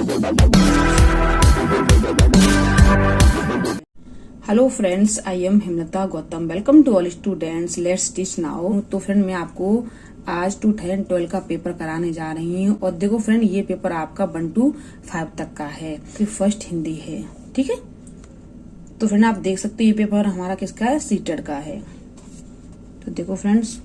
Hello friends, I am Hemlata Gautam. Welcome to all students, let's teach now. तो friend, मैं आपको आज 2012 का पेपर कराने जा रही हूँ। और देखो फ्रेंड, ये पेपर आपका 1 to 5 तक का है, फिर फर्स्ट हिंदी है, ठीक है। तो फ्रेंड, आप देख सकते हो ये पेपर हमारा किसका है, सीटेड का है। तो देखो फ्रेंड्स,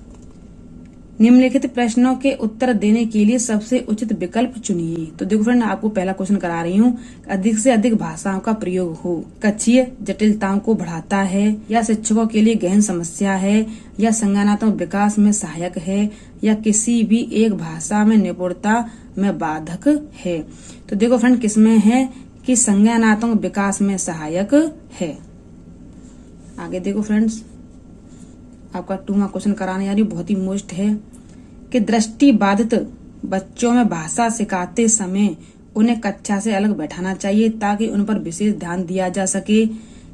निम्नलिखित प्रश्नों के उत्तर देने के लिए सबसे उचित विकल्प चुनिए। तो देखो फ्रेंड, आपको पहला क्वेश्चन करा रही हूँ। अधिक से अधिक भाषाओं का प्रयोग हो, कक्षीय जटिलताओं को बढ़ाता है, या शिक्षकों के लिए गहन समस्या है, या संज्ञानात्मक विकास में सहायक है, या किसी भी एक भाषा में निपुणता में बाधक है। तो देखो फ्रेंड, किसमें है कि संज्ञानात्मक विकास में सहायक है। आगे देखो फ्रेंड्स, आपका 2वां क्वेश्चन कराने जा रही हूँ, बहुत ही मोस्ट है कि दृष्टि बाधित बच्चों में भाषा सिखाते समय उन्हें कक्षा से अलग बैठाना चाहिए ताकि उन पर विशेष ध्यान दिया जा सके,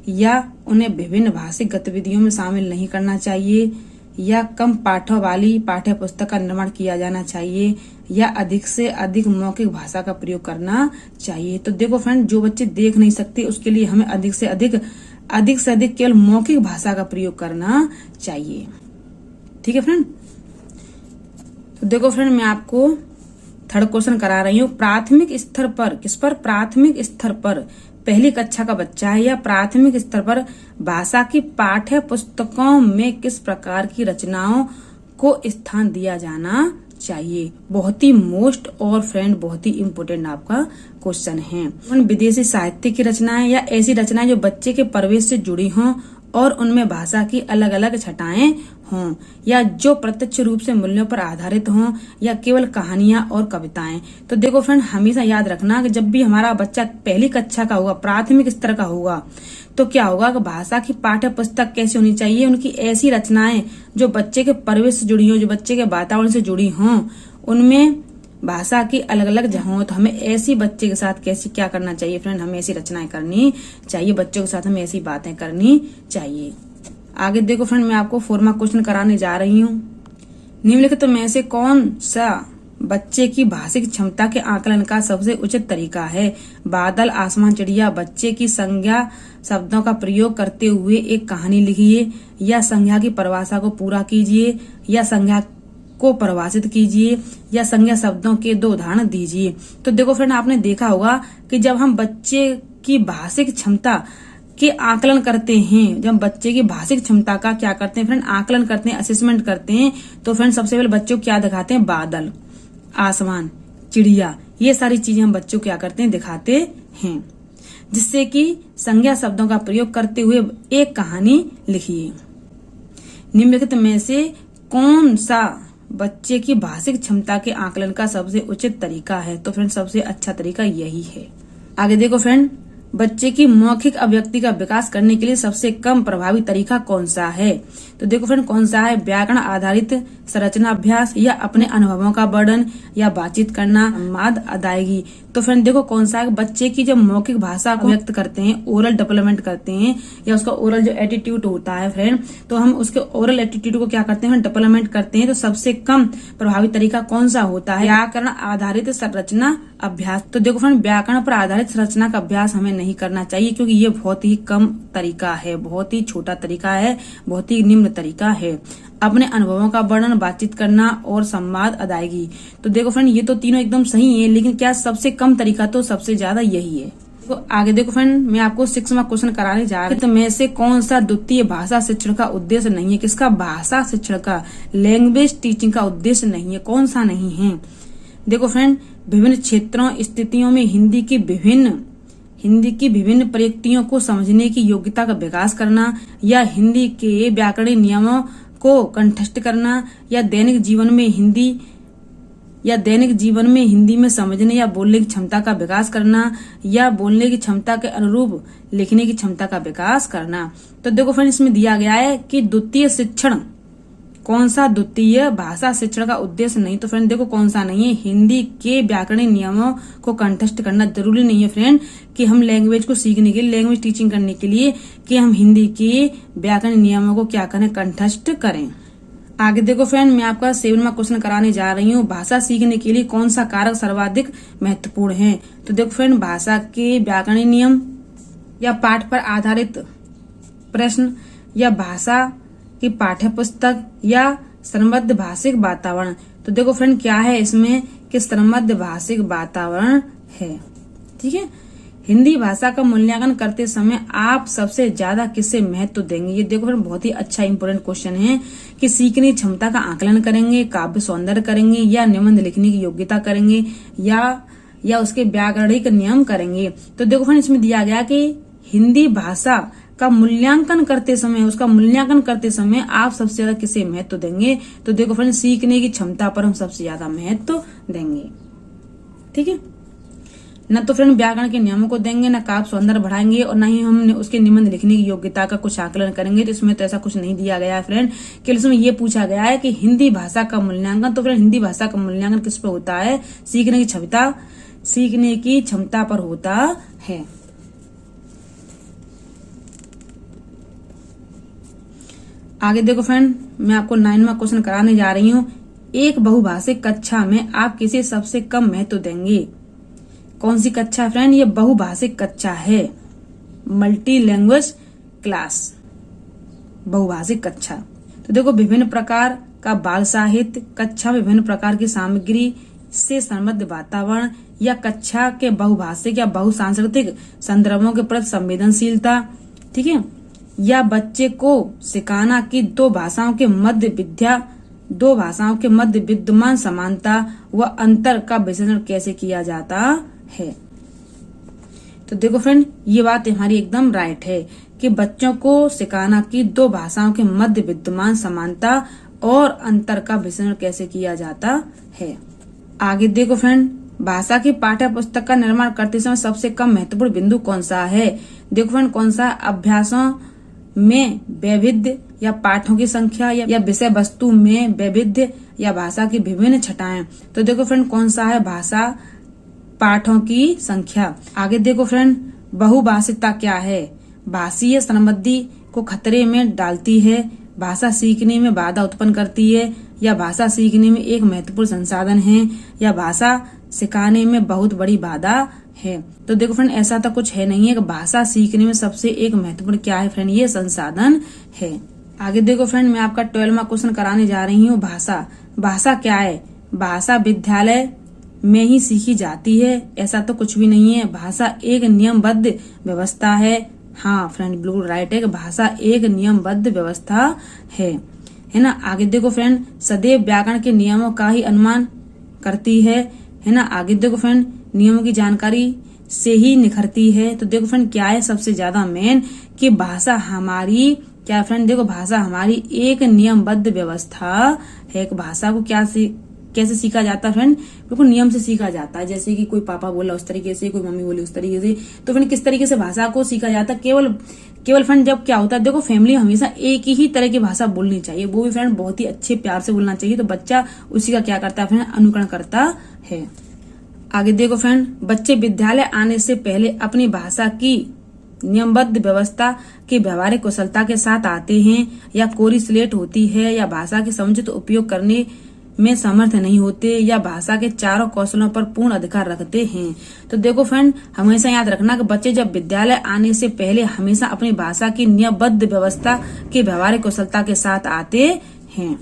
या उन्हें विभिन्न भाषिक गतिविधियों में शामिल नहीं करना चाहिए, या कम पाठों वाली पाठ्य पुस्तक का निर्माण किया जाना चाहिए, या अधिक से अधिक मौखिक भाषा का प्रयोग करना चाहिए। तो देखो फ्रेंड, जो बच्चे देख नहीं सकते उसके लिए हमें अधिक से अधिक केवल मौखिक भाषा का प्रयोग करना चाहिए, ठीक है फ्रेंड। तो देखो फ्रेंड, मैं आपको 3rd क्वेश्चन करा रही हूँ। प्राथमिक स्तर पर, किस पर, प्राथमिक स्तर पर पहली कक्षा का बच्चा है, या प्राथमिक स्तर पर भाषा की पाठ्य पुस्तकों में किस प्रकार की रचनाओं को स्थान दिया जाना चाहिए। बहुत ही मोस्ट और फ्रेंड बहुत ही इम्पोर्टेंट आपका क्वेश्चन है। विदेशी साहित्य की रचनाएं, या ऐसी रचनाएं जो बच्चे के प्रवेश से जुड़ी हों और उनमें भाषा की अलग अलग छटाएं हों, या जो प्रत्यक्ष रूप से मूल्यों पर आधारित हों, या केवल कहानियां और कविताएं। तो देखो फ्रेंड, हमेशा याद रखना कि जब भी हमारा बच्चा पहली कक्षा का होगा, प्राथमिक स्तर का होगा, तो क्या होगा कि भाषा की पाठ्य पुस्तक कैसी होनी चाहिए, उनकी ऐसी रचनाएं जो बच्चे के परिवेश से जुड़ी हों, जो बच्चे के वातावरण से जुड़ी हों, उनमें भाषा की अलग अलग जगहों। तो हमें ऐसी बच्चे के साथ कैसी क्या करना चाहिए फ्रेंड, हमें ऐसी रचनाएं करनी चाहिए, बच्चों के साथ हमें ऐसी बातें करनी चाहिए। आगे देखो फ्रेंड, मैं आपको 4वां क्वेश्चन कराने जा रही हूँ। निम्नलिखित में से कौन सा बच्चे की भाषिक क्षमता के आकलन का सबसे उचित तरीका है। बादल, आसमान, चिड़िया। बच्चे की संज्ञा शब्दों का प्रयोग करते हुए एक कहानी लिखिए, या संज्ञा की परिभाषा को पूरा कीजिए, या संज्ञा को परिभाषित कीजिए, या संज्ञा शब्दों के 2 उदाहरण दीजिए। तो देखो फ्रेंड, आपने देखा होगा कि जब हम बच्चे की भाषिक क्षमता के आकलन करते हैं, जब बच्चे की भाषिक क्षमता का क्या करते हैं फ्रेंड, आकलन करते हैं, असेसमेंट करते हैं, तो फ्रेंड सबसे पहले बच्चों को क्या दिखाते हैं, बादल, आसमान, चिड़िया, ये सारी चीजें हम बच्चों को क्या करते हैं, दिखाते हैं, जिससे कि संज्ञा शब्दों का प्रयोग करते हुए एक कहानी लिखिए। निम्नलिखित में से कौन सा बच्चे की भाषिक क्षमता के आकलन का सबसे उचित तरीका है। तो फ्रेंड, सबसे अच्छा तरीका यही है। आगे देखो फ्रेंड, बच्चे की मौखिक अभिव्यक्ति का विकास करने के लिए सबसे कम प्रभावी तरीका कौन सा है। तो देखो फ्रेंड, कौन सा है, व्याकरण आधारित संरचना अभ्यास, या अपने अनुभवों का वर्णन, या बातचीत करना, संवाद, अदायगी। तो फ्रेंड देखो कौन सा है, बच्चे की जब मौखिक भाषा को व्यक्त करते हैं, ओरल डेवलपमेंट करते हैं, या उसका ओरल जो एटीट्यूड होता है फ्रेंड, तो हम उसके ओरल एटीट्यूड को क्या करते हैं, डेवलपमेंट करते हैं। तो सबसे कम प्रभावी तरीका कौन सा होता है, व्याकरण आधारित संरचना अभ्यास। तो देखो फ्रेंड, व्याकरण पर आधारित संरचना का अभ्यास हमें नहीं करना चाहिए, क्योंकि ये बहुत ही कम तरीका है, बहुत ही छोटा तरीका है, बहुत ही निम्न तरीका है। अपने अनुभवों का वर्णन, बातचीत करना, और संवाद, अदायगी। तो देखो फ्रेंड, ये तो तीनों एकदम सही है, लेकिन क्या सबसे कम तरीका तो सबसे ज्यादा यही है। तो आगे देखो फ्रेंड, मैं आपको 6वां क्वेश्चन कराने जा रही हूँ। तो में से कौन सा द्वितीय भाषा शिक्षण का उद्देश्य नहीं है। किसका, भाषा शिक्षण का, लैंग्वेज टीचिंग का उद्देश्य नहीं है। कौन सा नहीं है, देखो फ्रेंड, विभिन्न क्षेत्रों स्थितियों में हिंदी की विभिन्न प्रयुक्तियों को समझने की योग्यता का विकास करना, या हिंदी के व्याकरणिक नियमों को कंठस्थ करना, या दैनिक जीवन में हिंदी में समझने या बोलने की क्षमता का विकास करना, या बोलने की क्षमता के अनुरूप लिखने की क्षमता का विकास करना। तो देखो फ्रेंड, इसमें दिया गया है कि द्वितीय शिक्षण, कौन सा द्वितीय भाषा शिक्षण का उद्देश्य नहीं। तो फ्रेंड देखो कौन सा नहीं है, हिंदी के व्याकरणिक नियमों को कंठस्थ करना। जरूरी नहीं है फ्रेंड कि हम लैंग्वेज को सीखने के लिए, लैंग्वेज टीचिंग करने के लिए कि हम हिंदी के व्याकरणिक नियमों को क्या करें, कंठस्थ करें। आगे देखो फ्रेंड, मैं आपका 7वां क्वेश्चन कराने जा रही हूँ। भाषा सीखने के लिए कौन सा कारक सर्वाधिक महत्वपूर्ण है? तो देखो फ्रेंड, भाषा के व्याकरणिक नियम या पाठ पर आधारित प्रश्न या भाषा की पाठ्य पुस्तक या समृद्ध भाषिक वातावरण। तो देखो फ्रेंड, क्या है इसमें कि समृद्ध भाषिक वातावरण है। ठीक है। हिंदी भाषा का मूल्यांकन करते समय आप सबसे ज्यादा किससे महत्व देंगे? ये देखो फ्रेंड, बहुत ही अच्छा इंपोर्टेंट क्वेश्चन है कि सीखने की क्षमता का आकलन करेंगे, काव्य सौंदर्य करेंगे, या निबंध लिखने की योग्यता करेंगे, या उसके व्याकरणिक नियम करेंगे। तो देखो फ्रेंड, इसमें दिया गया कि हिंदी भाषा का मूल्यांकन करते समय आप सबसे ज्यादा किसे महत्व देंगे? तो देखो फ्रेंड, सीखने की क्षमता पर हम सबसे ज्यादा महत्व देंगे। ठीक है। न तो फ्रेंड व्याकरण के नियमों को देंगे, न काव्य सौंदर्य बढ़ाएंगे, और न ही हम उसके निबंध लिखने की योग्यता का कुछ आकलन करेंगे। तो इसमें तो ऐसा कुछ नहीं दिया गया है फ्रेंड। केवल इसमें ये पूछा गया है कि हिंदी भाषा का मूल्यांकन। तो फ्रेंड, हिंदी भाषा का मूल्यांकन किस पर होता है? सीखने की क्षमता पर होता है। आगे देखो फ्रेंड, मैं आपको 9वां क्वेश्चन कराने जा रही हूँ। एक बहुभाषिक कक्षा में आप किसे सबसे कम महत्व देंगे? कौन सी कक्षा फ्रेंड? ये बहुभाषिक कक्षा है, मल्टी लैंग्वेज क्लास, बहुभाषिक कक्षा। तो देखो, विभिन्न प्रकार का बाल साहित्य, कक्षा में विभिन्न प्रकार की सामग्री से समृद्ध वातावरण, या कक्षा के बहुभाषिक या बहुसांस्कृतिक संदर्भों के प्रति संवेदनशीलता। ठीक है। या बच्चे को सिखाना कि दो भाषाओं के मध्य विद्यमान समानता व अंतर का विश्लेषण कैसे किया जाता है। तो देखो फ्रेंड, ये बात हमारी एकदम राइट है कि बच्चों को सिखाना कि दो भाषाओं के मध्य विद्यमान समानता और अंतर का विश्लेषण कैसे किया जाता है। आगे देखो फ्रेंड, भाषा की पाठ्य पुस्तक का निर्माण करते समय सबसे कम महत्वपूर्ण बिंदु कौन सा है? देखो फ्रेंड, कौन सा? अभ्यासों में वैविध्य, या पाठों की संख्या, या विषय वस्तु में वैविध्य, या भाषा की विभिन्न छटाएं। तो देखो फ्रेंड, कौन सा है? भाषा पाठों की संख्या। आगे देखो फ्रेंड, बहुभाषिकता क्या है? भाषीय समृद्धि को खतरे में डालती है, भाषा सीखने में बाधा उत्पन्न करती है, या भाषा सीखने में एक महत्वपूर्ण संसाधन है, या भाषा सिखाने में बहुत बड़ी बाधा है। तो देखो फ्रेंड, ऐसा तो कुछ है नहीं है कि भाषा सीखने में सबसे एक महत्वपूर्ण क्या है फ्रेंड? ये संसाधन है। आगे देखो फ्रेंड, मैं आपका 12वां क्वेश्चन कराने जा रही हूँ। भाषा क्या है? भाषा विद्यालय में ही सीखी जाती है? ऐसा तो कुछ भी नहीं है। भाषा एक नियमबद्ध व्यवस्था है। हाँ फ्रेंड, बिल्कुल राइट है कि भाषा एक नियमबद्ध व्यवस्था है ना। आगे देखो फ्रेंड, सदैव व्याकरण के नियमों का ही अनुमान करती है ना। आगे देखो फ्रेंड, नियमों की जानकारी से ही निखरती है। तो देखो फ्रेंड, क्या है सबसे ज्यादा मेन कि भाषा हमारी क्या फ्रेंड? देखो, भाषा हमारी एक नियमबद्ध व्यवस्था है। भाषा को कैसे सीखा जाता है फ्रेंड? बिल्कुल नियम से सीखा जाता है। जैसे कि कोई पापा बोला उस तरीके से, कोई मम्मी बोली उस तरीके से। तो फ्रेंड, किस तरीके से भाषा को सीखा जाता है? केवल फ्रेंड जब क्या होता है, देखो फैमिली हमेशा एक ही तरह की भाषा बोलनी चाहिए, वो भी फ्रेंड बहुत ही अच्छे प्यार से बोलना चाहिए। तो बच्चा उसी का क्या करता है फ्रेंड? अनुकरण करता है। आगे देखो फ्रेंड, बच्चे विद्यालय आने से पहले अपनी भाषा की नियमबद्ध व्यवस्था की व्यवहारिक कुशलता के साथ आते हैं, या कोरी स्लेट होती है, या भाषा के समुचित उपयोग करने में समर्थ नहीं होते, या भाषा के चारों कौशलों पर पूर्ण अधिकार रखते हैं। तो देखो फ्रेंड, हमेशा याद रखना कि बच्चे जब विद्यालय आने से पहले हमेशा अपनी भाषा की नियमबद्ध व्यवस्था की व्यवहारिक कुशलता के साथ आते हैं।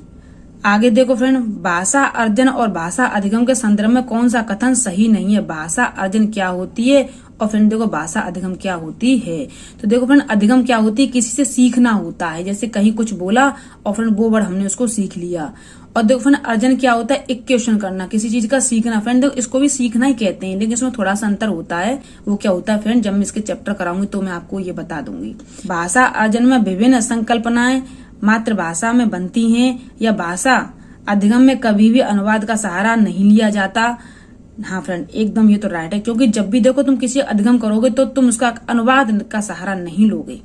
आगे देखो फ्रेंड, भाषा अर्जन और भाषा अधिगम के संदर्भ में कौन सा कथन सही नहीं है? भाषा अर्जन क्या होती है, और फ्रेंड देखो भाषा अधिगम क्या होती है? तो देखो फ्रेंड, अधिगम क्या होती है? किसी से सीखना होता है। जैसे कहीं कुछ बोला और फ्रेंड वो वर्ड हमने उसको सीख लिया। और देखो फ्रेंड, अर्जन क्या होता है? इक्वेशन करना, किसी चीज का सीखना। फ्रेंड देखो, इसको भी सीखना ही कहते हैं, लेकिन इसमें थोड़ा सा अंतर होता है। वो क्या होता है फ्रेंड? जब मैं इसके चैप्टर कराऊंगी तो मैं आपको ये बता दूंगी। भाषा अर्जन में विभिन्न संकल्पनाएं मातृभाषा में बनती हैं, या भाषा अधिगम में कभी भी अनुवाद का सहारा नहीं लिया जाता। हाँ फ्रेंड, एकदम ये तो राइट है, क्योंकि जब भी देखो तुम किसी अधिगम करोगे तो तुम उसका अनुवाद का सहारा नहीं लोगे,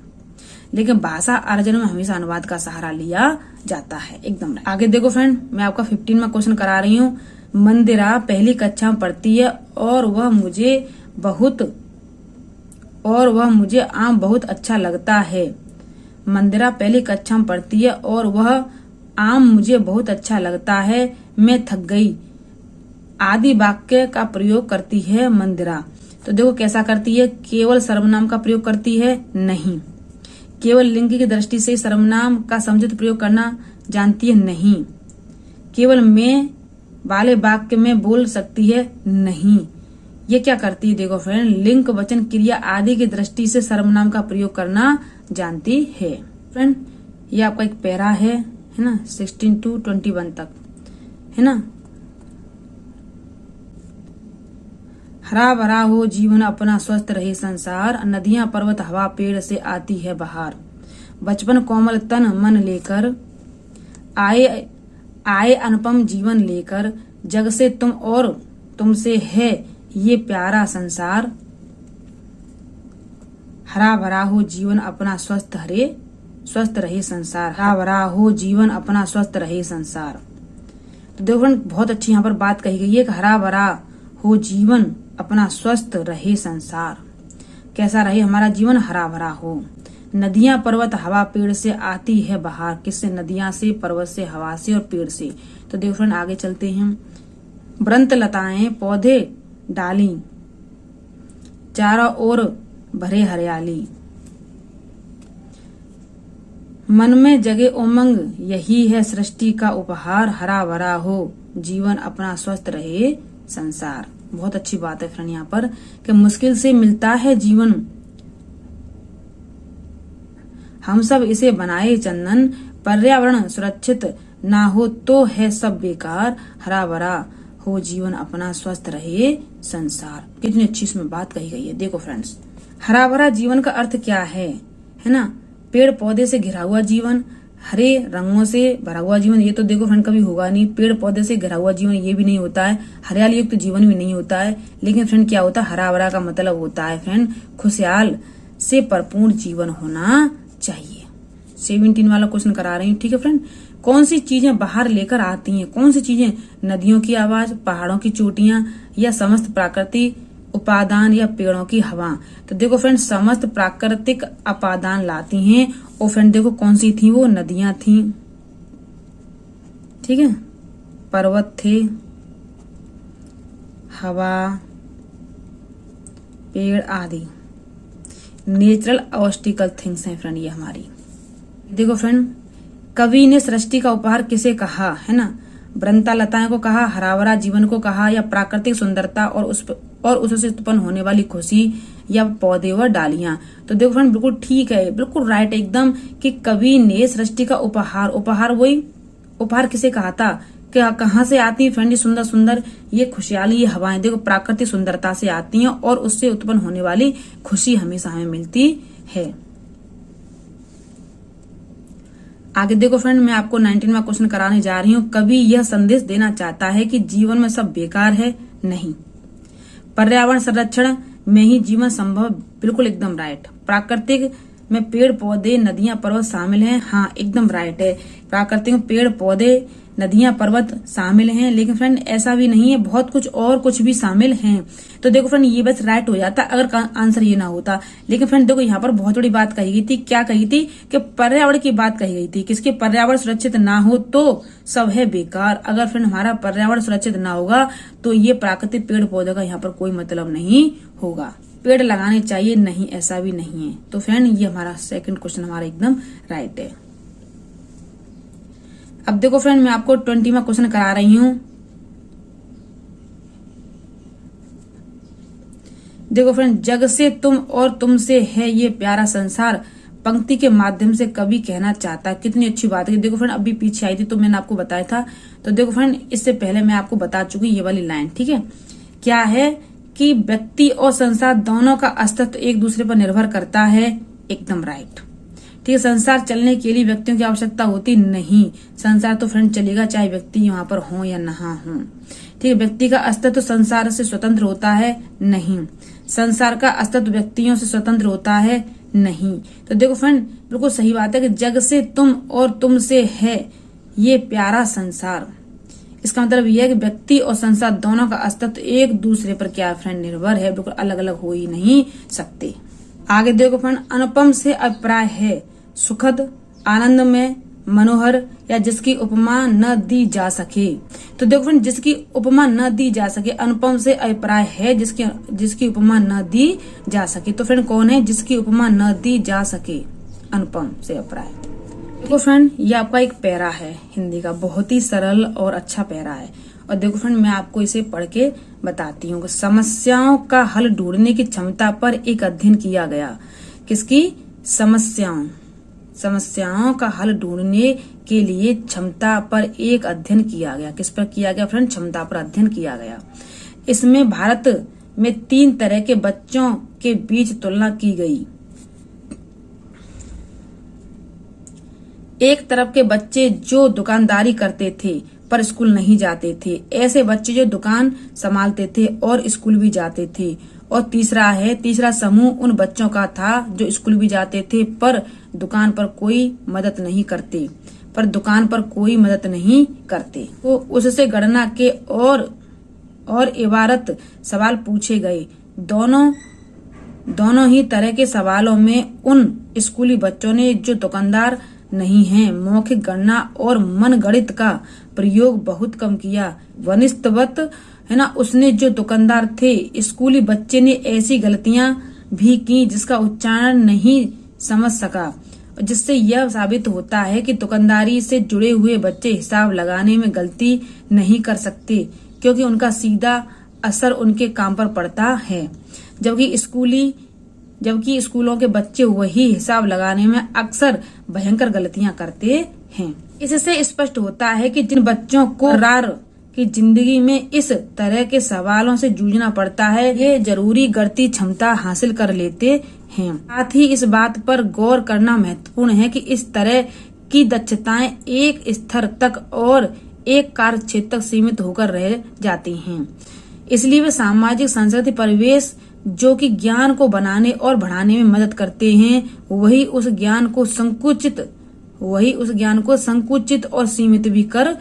लेकिन भाषा अर्जन में हमेशा अनुवाद का सहारा लिया जाता है। एकदम राइट। आगे देखो फ्रेंड, मैं आपका 15वां क्वेश्चन करा रही हूँ। मंदिरा पहली कक्षा में पढ़ती है और वह मुझे आम बहुत अच्छा लगता है। मंदिरा पहली कक्षा में पढ़ती है और वह आम मुझे बहुत अच्छा लगता है, मैं थक गई आदि वाक्य का प्रयोग करती है मंदिरा। तो देखो कैसा करती है, केवल सर्वनाम का प्रयोग करती है नहीं, केवल लिंग की दृष्टि से सर्वनाम का समुचित प्रयोग करना जानती है नहीं, केवल मैं वाले वाक्य में बोल सकती है नहीं। ये क्या करती है, देखो फ्रेंड, लिंग वचन क्रिया आदि की दृष्टि से सर्वनाम का प्रयोग करना जानती है। फ्रेंड ये आपका एक पैरा है ना, 16 to 21 तक है ना। हरा भरा हो जीवन अपना स्वस्थ रहे संसार, नदियां पर्वत हवा पेड़ से आती है बहार। बचपन कोमल तन मन लेकर आए अनुपम जीवन लेकर, जग से तुम और तुमसे है ये प्यारा संसार। हरा भरा हो जीवन अपना स्वस्थ रहे संसार, हरा भरा हो जीवन अपना स्वस्थ रहे संसार। तो देखो फ्रेंड बहुत अच्छी यहाँ पर बात कही गई है कि हरा भरा हो जीवन अपना स्वस्थ रहे संसार। कैसा रहे हमारा जीवन, हरा भरा हो। नदियां पर्वत हवा पेड़ से आती है बहार, किससे, नदियां से, पर्वत से, हवा से और पेड़ से। तो देखो फ्रेंड आगे चलते हैं। वृंत लताएं पौधे डाली, चारों ओर भरे हरियाली, मन में जगे उमंग यही है सृष्टि का उपहार। हरा भरा हो जीवन अपना स्वस्थ रहे संसार। बहुत अच्छी बात है फ्रेंड यहाँ पर कि मुश्किल से मिलता है जीवन, हम सब इसे बनाए चंदन, पर्यावरण सुरक्षित ना हो तो है सब बेकार। हरा भरा हो जीवन अपना स्वस्थ रहे संसार। कितनी अच्छी इसमें बात कही गई है। देखो फ्रेंड्स हरा भरा जीवन का अर्थ क्या है ना, पेड़ पौधे से घिरा हुआ जीवन, हरे रंगों से भरा हुआ जीवन। ये तो देखो फ्रेंड कभी होगा नहीं, पेड़ पौधे से घिरा हुआ जीवन ये भी नहीं होता है, हरियाली युक्त जीवन भी नहीं होता है। लेकिन फ्रेंड क्या होता है, हरा भरा का मतलब होता है फ्रेंड खुशहाल से भरपूर जीवन होना चाहिए। 17 वाला क्वेश्चन करा रही हूँ, ठीक है फ्रेंड। कौन सी चीजें बाहर लेकर आती हैं, कौन सी चीजें, नदियों की आवाज, पहाड़ों की चोटियां, या समस्त प्राकृतिक उपादान, या पेड़ों की हवा। तो देखो फ्रेंड समस्त प्राकृतिक उपादान लाती हैं। और फ्रेंड देखो कौन सी थी, वो नदियां थी, ठीक है, पर्वत थे, हवा, पेड़ आदि नेचुरल ऑब्स्टिकल थिंग्स हैं फ्रेंड ये हमारी। देखो फ्रेंड कवि ने सृष्टि का उपहार किसे कहा है ना, वृंता लताएं को कहा, हरा भरा जीवन को कहा, या प्राकृतिक सुंदरता और उससे उत्पन्न होने वाली खुशी, या पौधे व डालियां। तो देखो फ्रेंड बिल्कुल ठीक है, बिल्कुल राइट एकदम, कि कवि ने सृष्टि का उपहार वही उपहार किसे कहा था, क्या कहाँ से आती है फ्रेंड, सुंदर सुंदर ये खुशहाली ये हवाएं देखो प्राकृतिक सुंदरता से आती हैं, और उससे उत्पन्न होने वाली खुशी हमेशा हमें मिलती है। आगे देखो फ्रेंड मैं आपको 19वां क्वेश्चन कराने जा रही हूँ। कवि यह संदेश देना चाहता है कि जीवन में सब बेकार है, नहीं। पर्यावरण संरक्षण में ही जीवन संभव, बिल्कुल एकदम राइट। प्राकृतिक में पेड़ पौधे नदियां पर्वत शामिल हैं, हाँ एकदम राइट है। प्राकृतिक में पेड़ पौधे नदियां पर्वत शामिल हैं, लेकिन फ्रेंड ऐसा भी नहीं है, बहुत कुछ और कुछ भी शामिल हैं। तो देखो फ्रेंड ये बस राइट हो जाता अगर आंसर ये ना होता। लेकिन फ्रेंड देखो यहाँ पर बहुत बड़ी बात कही गई थी, क्या कही थी कि पर्यावरण की बात कही गई थी, किसके, पर्यावरण सुरक्षित ना हो तो सब है बेकार। अगर फ्रेंड हमारा पर्यावरण सुरक्षित ना होगा तो ये प्राकृतिक पेड़ पौधे का यहाँ पर कोई मतलब नहीं होगा। पेड़ लगाने चाहिए, नहीं ऐसा भी नहीं है। तो फ्रेंड ये हमारा सेकंड क्वेश्चन हमारा एकदम राइट है। अब देखो फ्रेंड मैं आपको 20वां क्वेश्चन करा रही हूं। देखो फ्रेंड जग से तुम और तुमसे है ये प्यारा संसार, पंक्ति के माध्यम से कवि कहना चाहता है। कितनी अच्छी बात है। देखो फ्रेंड अभी पीछे आई थी तो मैंने आपको बताया था। तो देखो फ्रेंड इससे पहले मैं आपको बता चुकी ये वाली लाइन, ठीक है। क्या है कि व्यक्ति और संसार दोनों का अस्तित्व एक दूसरे पर निर्भर करता है, एकदम राइट, ठीक है। संसार चलने के लिए व्यक्तियों की आवश्यकता होती नहीं, संसार तो फ्रेंड चलेगा चाहे व्यक्ति वहां पर हो या ना हो, ठीक है। व्यक्ति का अस्तित्व संसार से स्वतंत्र होता है, नहीं। संसार का अस्तित्व व्यक्तियों से स्वतंत्र होता है, नहीं। तो देखो फ्रेंड बिल्कुल सही बात है कि जग से तुम और तुमसे है ये प्यारा संसार। इसका मतलब यह है कि व्यक्ति और संसार दोनों का अस्तित्व एक दूसरे पर क्या फ्रेंड निर्भर है, बिल्कुल अलग अलग हो ही नहीं सकते। आगे देखो फ्रेंड अनुपम से अभिप्राय है सुखद, आनंद में, मनोहर या जिसकी उपमा न दी जा सके। तो देखो फ्रेंड, जिसकी उपमा न दी जा सके, अनुपम से अभिप्राय है जिसकी उपमा न दी जा सके। तो फ्रेंड कौन है जिसकी उपमा न दी जा सके? अनुपम से अभिप्राय। देखो फ्रेंड, ये आपका एक पैरा है हिंदी का, बहुत ही सरल और अच्छा पैरा है। और देखो फ्रेंड, मैं आपको इसे पढ़ के बताती हूँ। समस्याओं का हल ढूंढने की क्षमता पर एक अध्ययन किया गया। किसकी? समस्याओं का हल ढूंढने के लिए क्षमता पर एक अध्ययन किया गया। किस पर किया गया फ्रेंड? क्षमता पर अध्ययन किया गया। इसमें भारत में 3 तरह के बच्चों के बीच तुलना की गई। एक तरफ के बच्चे जो दुकानदारी करते थे पर स्कूल नहीं जाते थे, ऐसे बच्चे जो दुकान संभालते थे और स्कूल भी जाते थे। और तीसरा समूह उन बच्चों का था जो स्कूल भी जाते थे पर दुकान पर कोई मदद नहीं करते। तो उससे गणना के और इबारत सवाल पूछे गए। दोनों ही तरह के सवालों में उन स्कूली बच्चों ने जो दुकानदार नहीं हैं, मौखिक गणना और मन गणित का प्रयोग बहुत कम किया। वनिस्तवत है ना, उसने जो दुकानदार थे, स्कूली बच्चे ने ऐसी गलतियां भी की जिसका उच्चारण नहीं समझ सका, जिससे यह साबित होता है कि दुकानदारी से जुड़े हुए बच्चे हिसाब लगाने में गलती नहीं कर सकते, क्योंकि उनका सीधा असर उनके काम पर पड़ता है। जबकि स्कूलों के बच्चे वही हिसाब लगाने में अक्सर भयंकर गलतियां करते हैं। इससे स्पष्ट होता है कि जिन बच्चों को रार की जिंदगी में इस तरह के सवालों से जूझना पड़ता है, ये जरूरी गणितीय क्षमता हासिल कर लेते हैं। साथ ही इस बात पर गौर करना महत्वपूर्ण है कि इस तरह की दक्षताएं एक स्तर तक और एक कार्य क्षेत्र तक सीमित होकर रह जाती हैं। इसलिए वे सामाजिक सांस्कृतिक परिवेश जो कि ज्ञान को बनाने और बढ़ाने में मदद करते हैं, वही उस ज्ञान को संकुचित और सीमित भी कर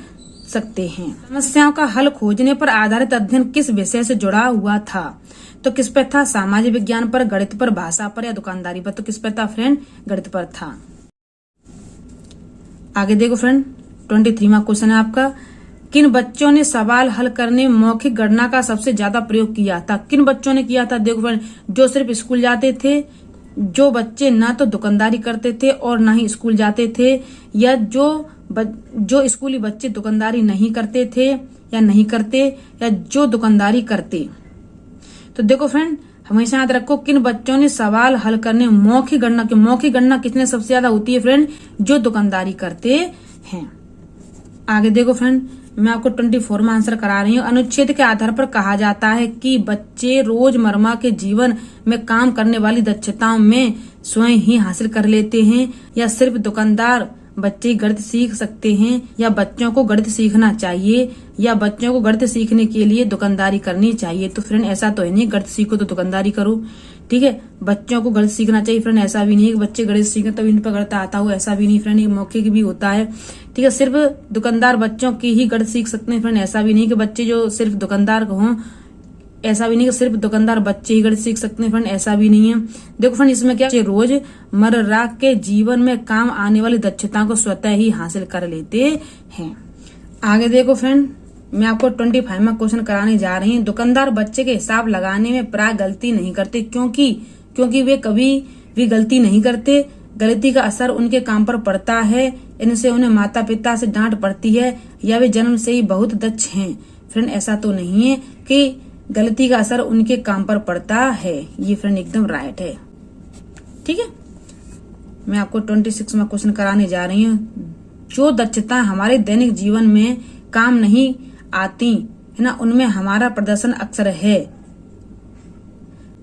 सकते हैं। समस्याओं का हल खोजने पर आधारित अध्ययन किस विषय से जुड़ा हुआ था? तो किस पर था? सामाजिक विज्ञान पर, गणित पर, भाषा पर या दुकानदारी पर? तो किस पर था फ्रेंड? गणित पर था। आगे देखो फ्रेंड, 23वां क्वेश्चन है आपका। किन बच्चों ने सवाल हल करने में मौखिक गणना का सबसे ज्यादा प्रयोग किया था? किन बच्चों ने किया था? देखो फ्रेंड, जो सिर्फ स्कूल जाते थे, जो बच्चे ना तो दुकानदारी करते थे और ना ही स्कूल जाते थे, या जो स्कूली बच्चे दुकानदारी नहीं करते थे या नहीं करते, या जो दुकानदारी करते। तो देखो फ्रेंड, हमेशा याद रखो किन बच्चों ने सवाल हल करने मौखिक गणना किसने सबसे ज्यादा होती है फ्रेंड? जो दुकानदारी करते हैं। आगे देखो फ्रेंड, मैं आपको 24वां आंसर करा रही हूँ। अनुच्छेद के आधार पर कहा जाता है कि बच्चे रोजमर्रा के जीवन में काम करने वाली दक्षताओं में स्वयं ही हासिल कर लेते हैं, या सिर्फ दुकानदार बच्चे गणित सीख सकते हैं, या बच्चों को गणित सीखना चाहिए, या बच्चों को गणित सीखने के लिए दुकानदारी करनी चाहिए। तो फ्रेंड ऐसा तो है नहीं गणित सीखो तो दुकानदारी करो, ठीक है। बच्चों को गणित सीखना चाहिए फ्रेंड, ऐसा भी नहीं है कि बच्चे गणित सीखें तब इन पर गणित आता हो, ऐसा भी नहीं फ्रेंड। ये मौखिक भी होता है, ठीक है। सिर्फ दुकानदार बच्चों की ही गणित सीख सकते हैं फ्रेंड, ऐसा भी नहीं कि बच्चे जो सिर्फ दुकानदार हों, ऐसा भी नहीं कि सिर्फ दुकानदार बच्चे ही गणित सीख सकते हैं फ्रेंड, ऐसा भी नहीं है। देखो फ्रेंड, इसमें क्या रोजमर्रा के जीवन में काम आने वाली दक्षताओं को स्वतः ही हासिल कर लेते हैं। आगे देखो फ्रेंड, मैं आपको 25वां क्वेश्चन कराने जा रही हूँ। दुकानदार बच्चे के हिसाब लगाने में प्राय गलती नहीं करते, क्योंकि वे कभी भी गलती नहीं करते। गलती का असर उनके काम पर पड़ता है, इनसे उन्हें माता पिता से डांट पड़ती है, या वे जन्म से ही बहुत दक्ष हैं। फ्रेंड ऐसा तो नहीं है कि गलती का असर उनके काम पर पड़ता है, ये फ्रेंड एकदम राइट है, ठीक है। मैं आपको 26वां क्वेश्चन कराने जा रही हूँ। जो दक्षता हमारे दैनिक जीवन में काम नहीं आती है ना, उनमें हमारा प्रदर्शन अक्सर है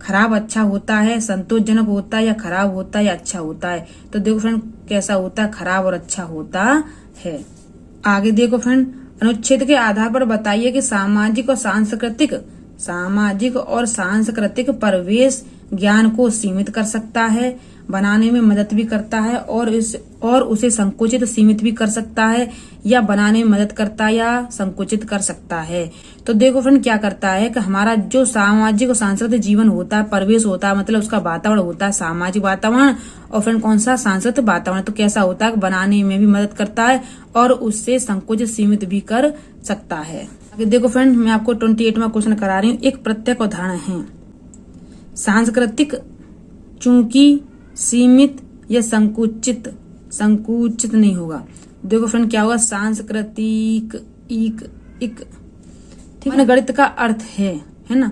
खराब अच्छा होता है, संतोषजनक होता है, या खराब होता है या अच्छा होता है। तो देखो फ्रेंड कैसा होता है? खराब और अच्छा होता है। आगे देखो फ्रेंड, अनुच्छेद के आधार पर बताइए कि सामाजिक और सांस्कृतिक परिवेश ज्ञान को सीमित कर सकता है, बनाने में मदद भी करता है और उसे संकुचित सीमित भी कर सकता है, या बनाने में मदद करता है या संकुचित कर सकता है। तो देखो फ्रेंड क्या करता है कि हमारा जो सामाजिक और सांस्कृतिक जीवन होता है, परिवेश होता है, मतलब उसका वातावरण होता है, सामाजिक वातावरण और फ्रेंड कौन सा सांस्कृतिक वातावरण, तो कैसा होता है बनाने में भी मदद करता है और उससे संकुचित सीमित भी कर सकता है। आगे देखो फ्रेंड मैं आपको 28वां क्वेश्चन करा रही हूँ। एक प्रत्येक उदाहरण है। सांस्कृतिक चूंकि सीमित या संकुचित नहीं होगा। देखो फ्रेंड क्या होगा, सांस्कृतिक ठीक है। गणित का अर्थ है ना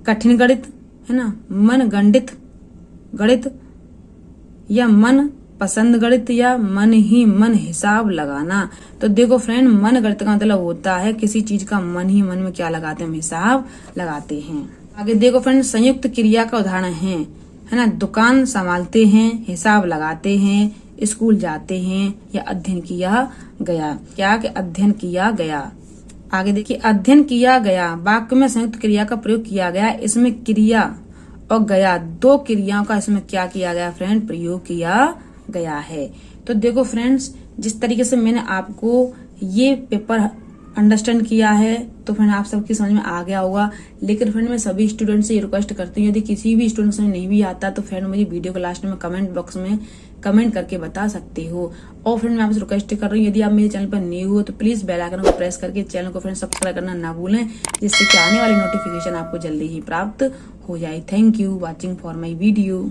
कठिन गणित, है ना मन गणित गणित, या मन पसंद गणित, या मन हिसाब लगाना। तो देखो फ्रेंड मन गणित का मतलब होता है किसी चीज का मन में क्या लगाते हैं, हम हिसाब लगाते हैं। आगे देखो फ्रेंड संयुक्त क्रिया का उदाहरण है ना दुकान संभालते हैं, हिसाब लगाते हैं, स्कूल जाते हैं, या अध्ययन किया गया। क्या कि अध्ययन किया गया। आगे देखिए अध्ययन किया गया वाक्य में संयुक्त क्रिया का प्रयोग किया गया। इसमें क्रिया और गया दो क्रियाओं का इसमें क्या किया गया फ्रेंड, प्रयोग किया गया है। तो देखो फ्रेंड्स जिस तरीके से मैंने आपको ये पेपर अंडरस्टैंड किया है तो फ्रेंड आप सबकी समझ में आ गया होगा। लेकिन फ्रेंड मैं सभी स्टूडेंट से ये रिक्वेस्ट करती हूँ, यदि किसी भी स्टूडेंट से नहीं भी आता तो फ्रेंड मुझे वीडियो के लास्ट में कमेंट बॉक्स में कमेंट करके बता सकते हो। और फ्रेंड मैं आपसे रिक्वेस्ट कर रही हूँ यदि आप मेरे चैनल पर न्यू हो तो प्लीज बेल आइकन को प्रेस करके चैनल को फ्रेंड सब्सक्राइब करना ना भूलें, जिससे कि आने वाली नोटिफिकेशन आपको जल्दी ही प्राप्त हो जाए। Thank you watching for my video.